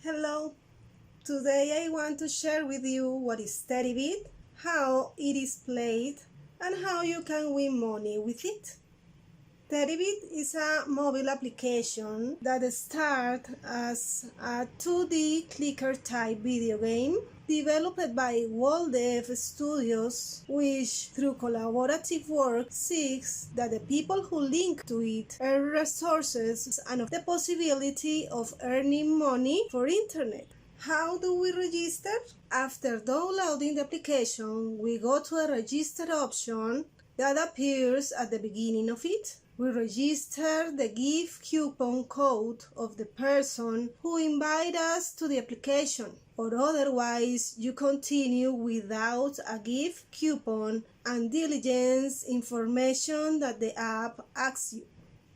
Hello, today I want to share with you what is Terybit, how it is played, and how you can win money with it. Terybit is a mobile application that started as a 2D clicker type video game developed by Woldev Studios, which through collaborative work seeks that the people who link to it earn resources and the possibility of earning money for internet. How do we register? After downloading the application, we go to a register option that appears at the beginning of it. We register the gift coupon code of the person who invited us to the application, or otherwise you continue without a gift coupon and diligence information that the app asks you.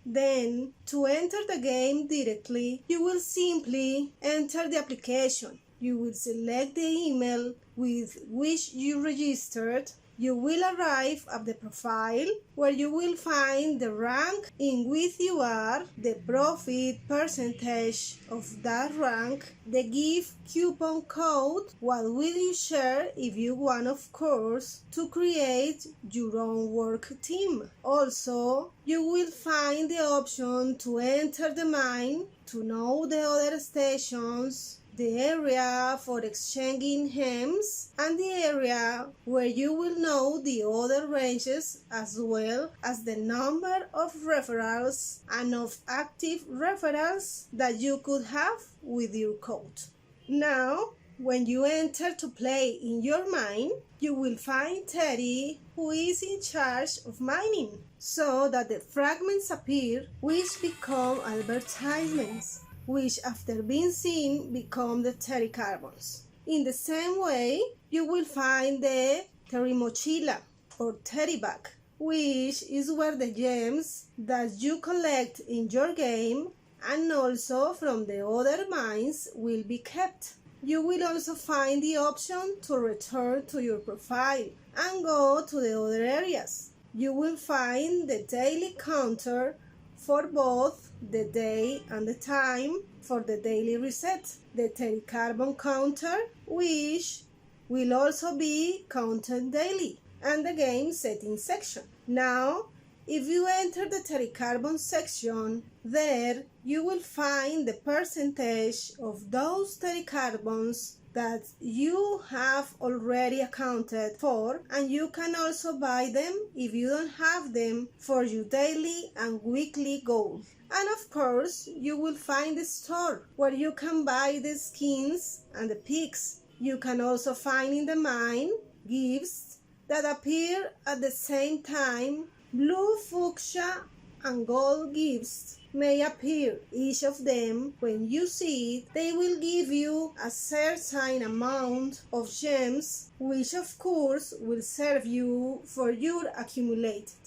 Then, to enter the game directly, you will simply enter the application. You will select the email with which you registered. You will arrive at the profile where you will find the rank in which you are, the profit percentage of that rank, the gift coupon code, what will you share if you want, of course, to create your own work team. Also, you will find the option to enter the mine, to know the other stations, the area for exchanging gems, and the area where you will know the other ranges as well as the number of referrals and of active referrals that you could have with your code. Now, when you enter to play in your mine, you will find Terry, who is in charge of mining, so that the fragments appear which become advertisements, which after being seen become the Terry carbons. In the same way, you will find the Terry mochila or Terry bag, which is where the gems that you collect in your game and also from the other mines will be kept. You will also find the option to return to your profile and go to the other areas. You will find the daily counter for both the day and the time for the daily reset, the Terry carbon counter, which will also be counted daily, and the game settings section. Now, if you enter the Terry carbon section, there you will find the percentage of those Terry carbons that you have already accounted for, and you can also buy them if you don't have them for your daily and weekly goals. And of course, you will find the store where you can buy the skins and the pigs. You can also find in the mine gifts that appear at the same time. Blue, fuchsia, and gold gifts may appear. Each of them, when you see it, they will give you a certain amount of gems, which of course will serve you for your accumulated.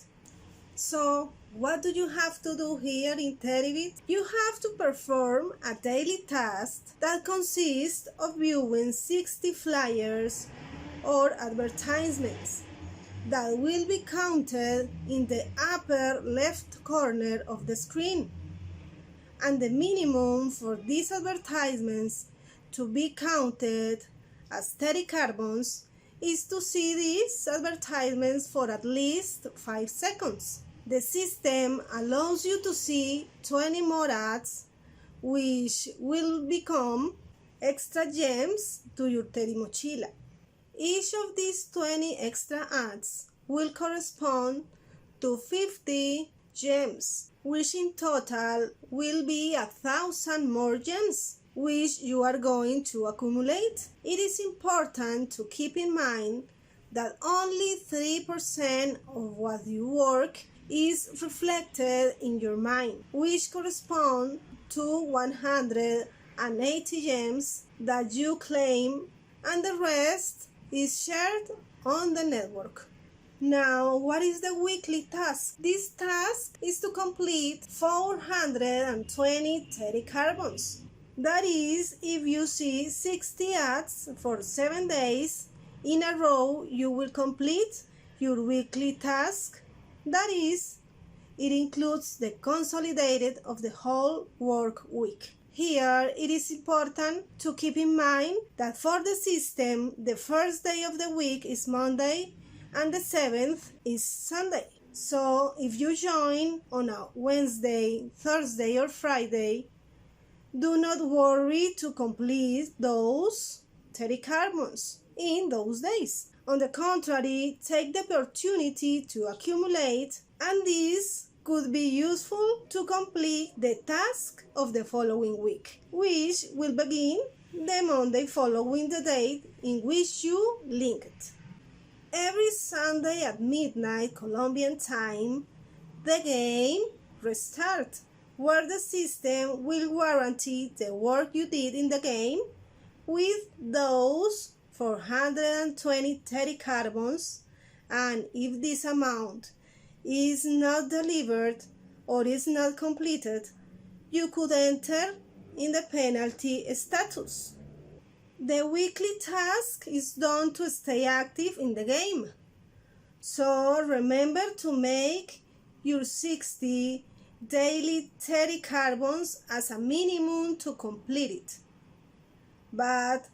So, what do you have to do here in Terybit? You have to perform a daily task that consists of viewing 60 flyers or advertisements that will be counted in the upper left corner of the screen. And the minimum for these advertisements to be counted as Terry carbons is to see these advertisements for at least 5 seconds. The system allows you to see 20 more ads, which will become extra gems to your Terry mochila. Each of these 20 extra ads will correspond to 50 gems, which in total will be 1,000 more gems, which you are going to accumulate. It is important to keep in mind that only 3% of what you work is reflected in your mind, which correspond to 180 gems that you claim, and the rest is shared on the network. Now, what is the weekly task? This task is to complete 420 Terry carbons. That is, if you see 60 ads for 7 days in a row, you will complete your weekly task. That is, it includes the consolidated of the whole work week. Here it is important to keep in mind that for the system, the first day of the week is Monday and the 7th is Sunday. So if you join on a Wednesday, Thursday or Friday, do not worry to complete those 30 carbons in those days. On the contrary, take the opportunity to accumulate, and this could be useful to complete the task of the following week, which will begin the Monday following the date in which you linked. Every Sunday at midnight Colombian time, the game restarts, where the system will guarantee the work you did in the game with those 420 30 carbons, and if this amount is not delivered or is not completed, you could enter in the penalty status. The weekly task is done to stay active in the game, so remember to make your 60 daily 30 carbons as a minimum to complete it. But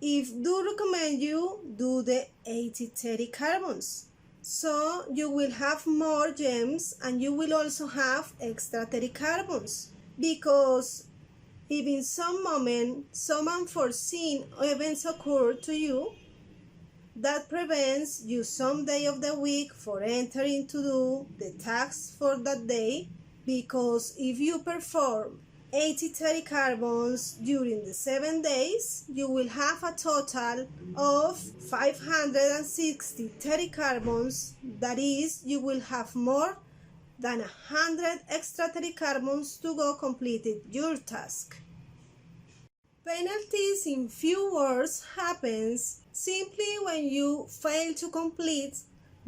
if do recommend you do the 80-30 carbons, so you will have more gems and you will also have extra 30 carbons, because if in some moment some unforeseen events occur to you, that prevents you some day of the week for entering to do the tasks for that day, because if you perform 80-30 carbons during the 7 days, you will have a total of 560 30 carbons. That is, you will have more than 100 extra 30 carbons to go completed your task. Penalties, in few words, happens simply when you fail to complete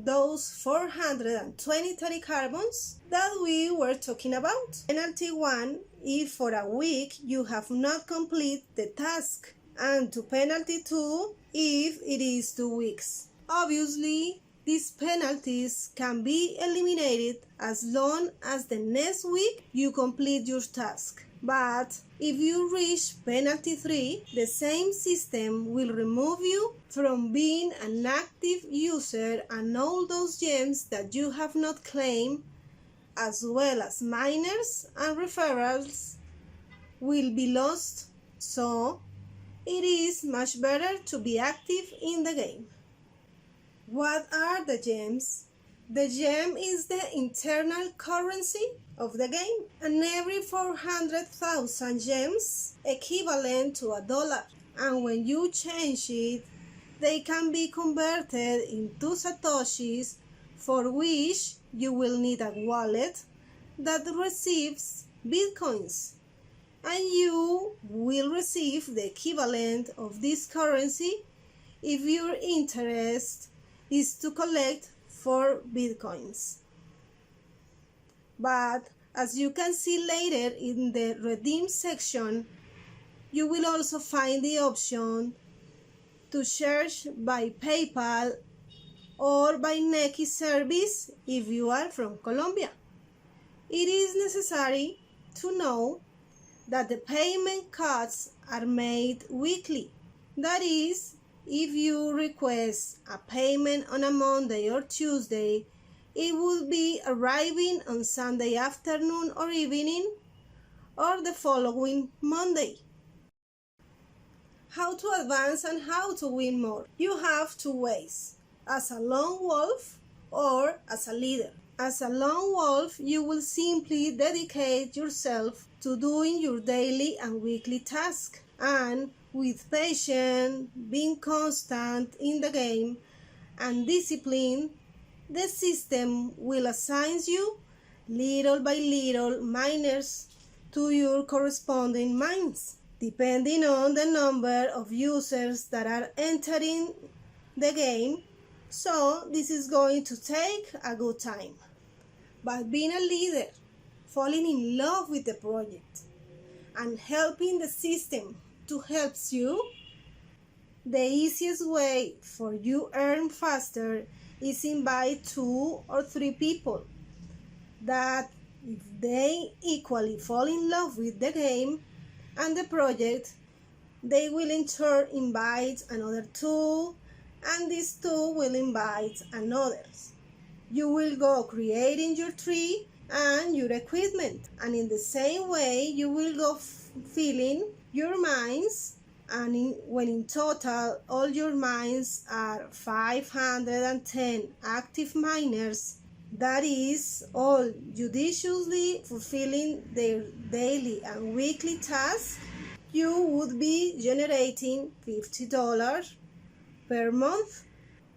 those 420 30 carbons that we were talking about. Penalty 1, if for a week you have not completed the task, and to penalty 2, if it is 2 weeks. Obviously, these penalties can be eliminated as long as the next week you complete your task. But if you reach penalty 3, the same system will remove you from being an active user, and all those gems that you have not claimed, as well as minors and referrals, will be lost. So it is much better to be active in the game. What are the gems? The gem is the internal currency of the game, and every 400,000 gems equivalent to $1. And when you change it, they can be converted into satoshis, for which you will need a wallet that receives bitcoins, and you will receive the equivalent of this currency if your interest is to collect 4 bitcoins. But as you can see later in the redeem section, you will also find the option to charge by PayPal or by Nequi service if you are from Colombia. It is necessary to know that the payment cuts are made weekly. That is, if you request a payment on a Monday or Tuesday, it will be arriving on Sunday afternoon or evening, or the following Monday. How to advance and how to win more? You have 2 ways: as a lone wolf or as a leader. As a lone wolf, you will simply dedicate yourself to doing your daily and weekly tasks, and with patience, being constant in the game, and discipline, the system will assign you little by little miners to your corresponding mines, depending on the number of users that are entering the game. So this is going to take a good time. But being a leader, falling in love with the project, and helping the system to help you, the easiest way for you earn faster is invite 2 or 3 people that, if they equally fall in love with the game and the project, they will in turn invite another 2, and these 2 will invite another's. You will go creating your tree and your equipment, and in the same way you will go filling your mines, and when in total all your mines are 510 active miners, that is all judiciously fulfilling their daily and weekly tasks, you would be generating $50 per month.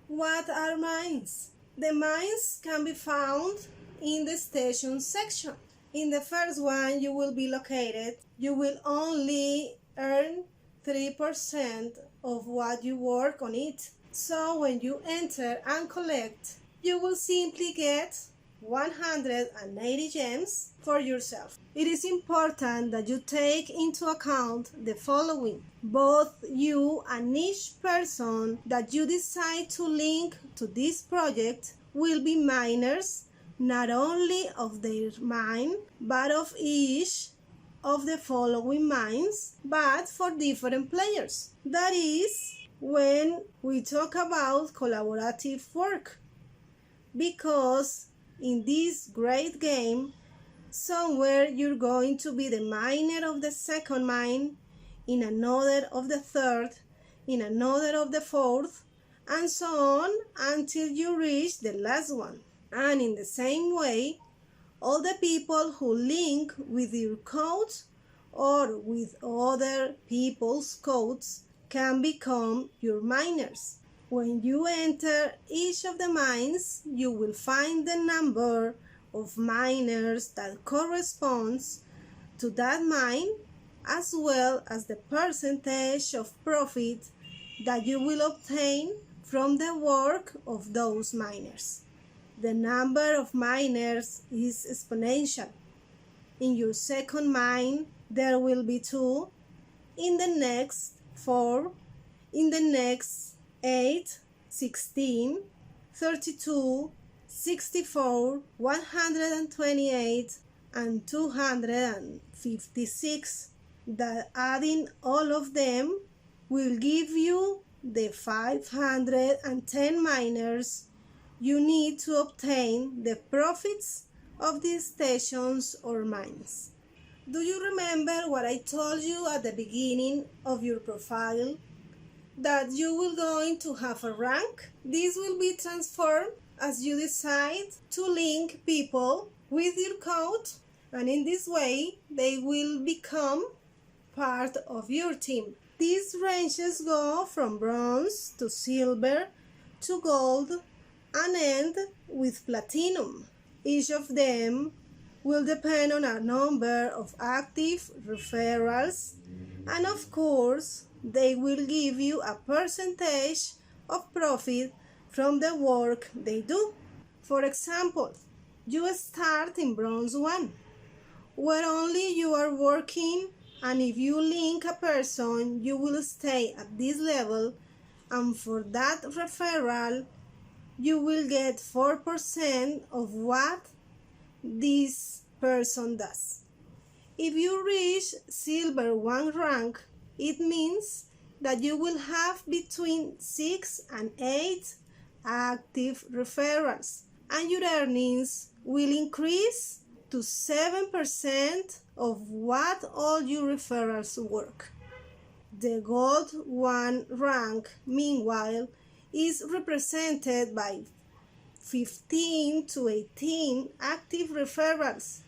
What are mines? The mines can be found in the station section. In the first one you will be located, you will only earn 3% of what you work on it. So when you enter and collect, you will simply get 180 gems for yourself. It is important that you take into account the following. Both you and each person that you decide to link to this project will be miners, not only of their mine, but of each of the following mines, but for different players. That is when we talk about collaborative work, because in this great game, somewhere you're going to be the miner of the second mine, in another of the third, in another of the fourth, and so on until you reach the last one. And in the same way, all the people who link with your codes or with other people's codes can become your miners. When you enter each of the mines, you will find the number of miners that corresponds to that mine, as well as the percentage of profit that you will obtain from the work of those miners. The number of miners is exponential. In your second mine, there will be 2, in the next 4, in the next 8, 16, 32, 64, 128, and 256. That adding all of them will give you the 510 miners you need to obtain the profits of these stations or mines. Do you remember what I told you at the beginning of your profile? That you will going to have a rank? This will be transformed as you decide to link people with your code, and in this way they will become part of your team. These ranges go from bronze to silver to gold and end with platinum. Each of them will depend on a number of active referrals, and of course they will give you a percentage of profit from the work they do. For example, you start in bronze 1, where only you are working, and if you link a person, you will stay at this level, and for that referral, you will get 4% of what this person does. If you reach silver 1 rank, it means that you will have between 6 and 8 active referrals, and your earnings will increase to 7% of what all your referrals work. The gold 1 rank, meanwhile, is represented by 15 to 18 active referrals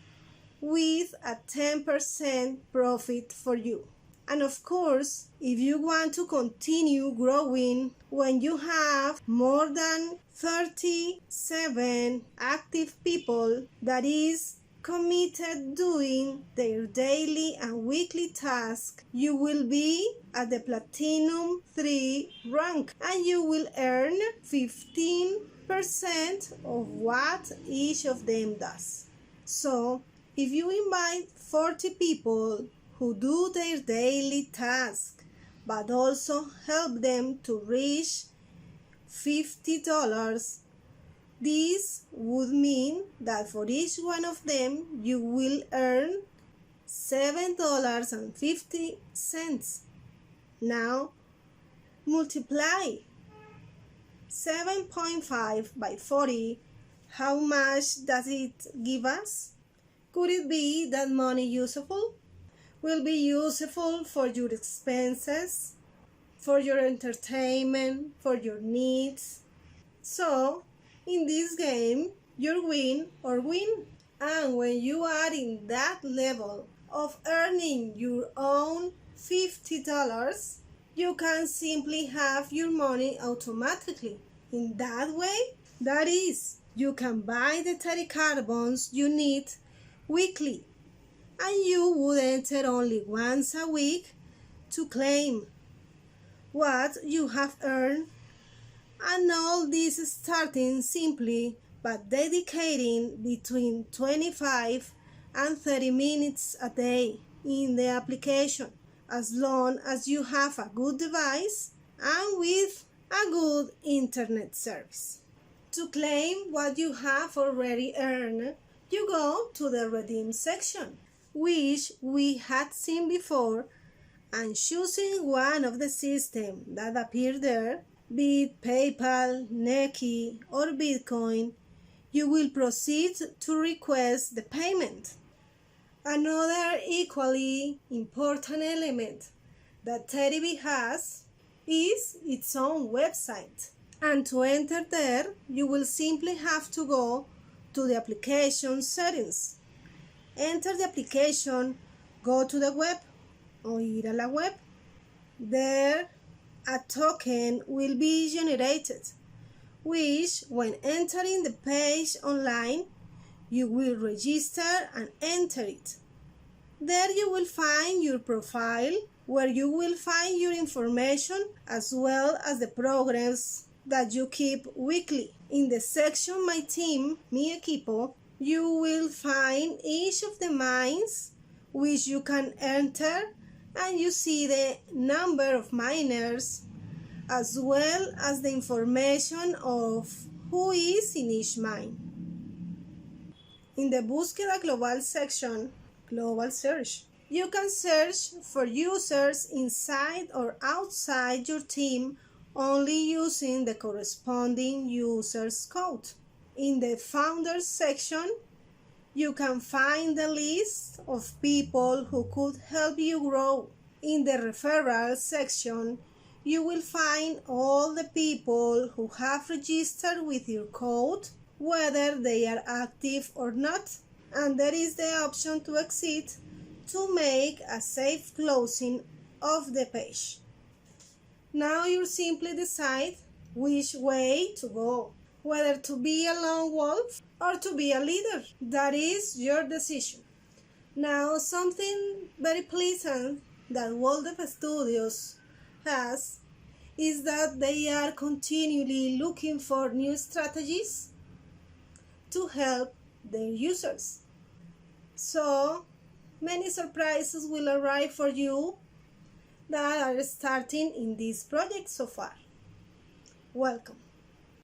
with a 10% profit for you. And of course, if you want to continue growing, when you have more than 37 active people that is committed doing their daily and weekly tasks, you will be at the platinum 3 rank, and you will earn 15% of what each of them does. So if you invite 40 people who do their daily task, but also help them to reach $50, this would mean that for each one of them you will earn $7.50. Now multiply 7.5 by 40. How much does it give us? Could it be that money useful? Will be useful for your expenses, for your entertainment, for your needs. So, in this game, you win or win. And when you are in that level of earning your own $50, you can simply have your money automatically. In that way, that is, you can buy the TERY card bonds you need weekly, and you would enter only once a week to claim what you have earned, and all this starting simply by dedicating between 25 and 30 minutes a day in the application, as long as you have a good device and with a good internet service. To claim what you have already earned, you go to the redeem section, which we had seen before, and choosing one of the systems that appear there, be it PayPal, Nequi, or Bitcoin, you will proceed to request the payment. Another equally important element that Terybit has is its own website. And to enter there, you will simply have to go to the application settings. Enter the application, go to the web, o ir a la web. There, a token will be generated, which, when entering the page online, you will register and enter it. There you will find your profile, where you will find your information as well as the progress that you keep weekly. In the section My Team, Mi Equipo, you will find each of the mines which you can enter, and you see the number of miners as well as the information of who is in each mine. In the Búsqueda Global section, Global Search, you can search for users inside or outside your team only using the corresponding user's code. In the Founders section, you can find the list of people who could help you grow. In the Referral section, you will find all the people who have registered with your code, whether they are active or not, and there is the option to exit to make a safe closing of the page. Now you simply decide which way to go, whether to be a lone wolf or to be a leader. That is your decision. Now, something very pleasant that Woldev Studios has is that they are continually looking for new strategies to help their users. So, many surprises will arrive for you that are starting in this project so far. Welcome.